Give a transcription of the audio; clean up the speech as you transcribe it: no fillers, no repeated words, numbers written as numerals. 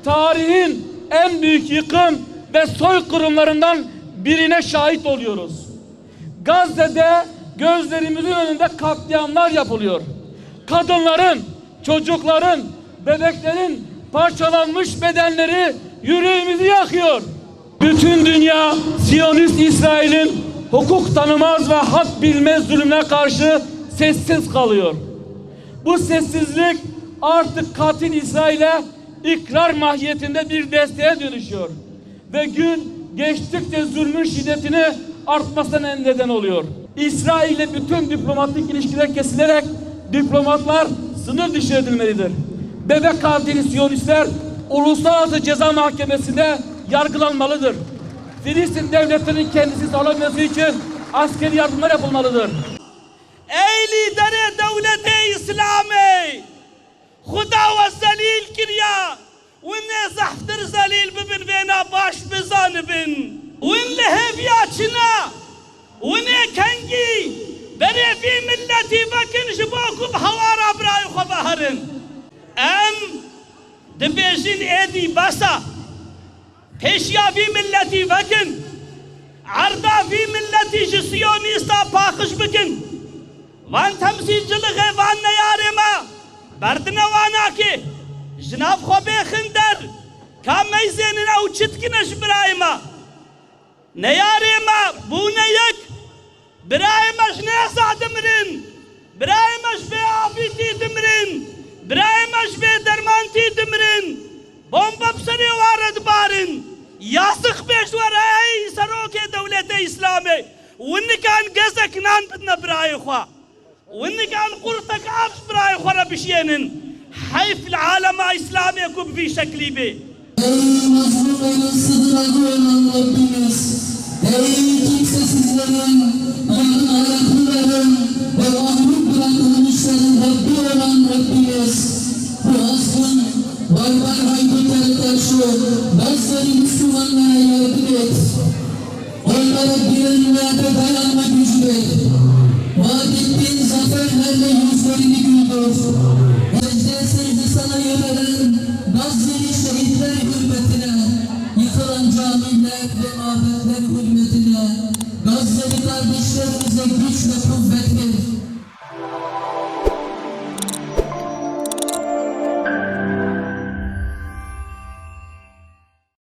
Tarihin en büyük yıkım ve soykırımlarından birine şahit oluyoruz. Gazze'de gözlerimizin önünde katliamlar yapılıyor. Kadınların, çocukların, bebeklerin parçalanmış bedenleri yüreğimizi yakıyor. Bütün dünya Siyonist İsrail'in hukuk tanımaz ve hak bilmez zulmüne karşı sessiz kalıyor. Bu sessizlik artık katil İsrail'e ikrar mahiyetinde bir desteğe dönüşüyor. Ve gün geçtikçe zulmün şiddetini artmasına neden oluyor. İsrail ile bütün diplomatik ilişkiler kesilerek diplomatlar sınır dışı edilmelidir. Bebek katili Siyonistler Uluslararası Ceza Mahkemesi'nde yargılanmalıdır. Filistin devletinin kendisi sağlanması için askeri yardımlar yapılmalıdır. Ey lideri devleti İslami! Xuda ve zelil kirya ve ne zahtir zelil bibin ve ne baş bizanibin ve ne hevyaçına ve ne kengi beri fi milleti vakin jibakub havara brai khabaharin em dibejin edi basa peşya fi milleti vakin arda fi milleti jisiyonista pakış bikin van temsilcilik van neyarema بردنا وانا كي جناب خوبي خندر كام ميزيننا وشتكنش برايما نياريما بونا يك برايماش ناسا دمرين برايماش في عافيتي دمرين برايماش في درمانتي دمرين بومبا بسري وارد بارن ياسخ بيش وراي سروكي دولة إسلامي وإن كان قزك نان بدنا براي خوا وإن كان قرطك عبس براي خورا بشينن حيف العالم إسلامي يكون في شكلي بي Ey mazlumların sıdıracı olan Rabbimiz, ey kimsesizlerin, yarın ayaklıların ve mahrum bırakılmışların Rabbi olan Rabbimiz, bu azgın, barbar haydutlere karşı bazıları Müslümanlara yardım et. Onlara direnme ve dayanma gücü ver. Vaat ettiğin zaferlerle yüzlerini güldür. Secde sana yönelen Gazze'li şehitler hürmetine, yıkılan camiler ve mabetler hürmetine, Gazze'li kardeşlerimize güç ve kuvvet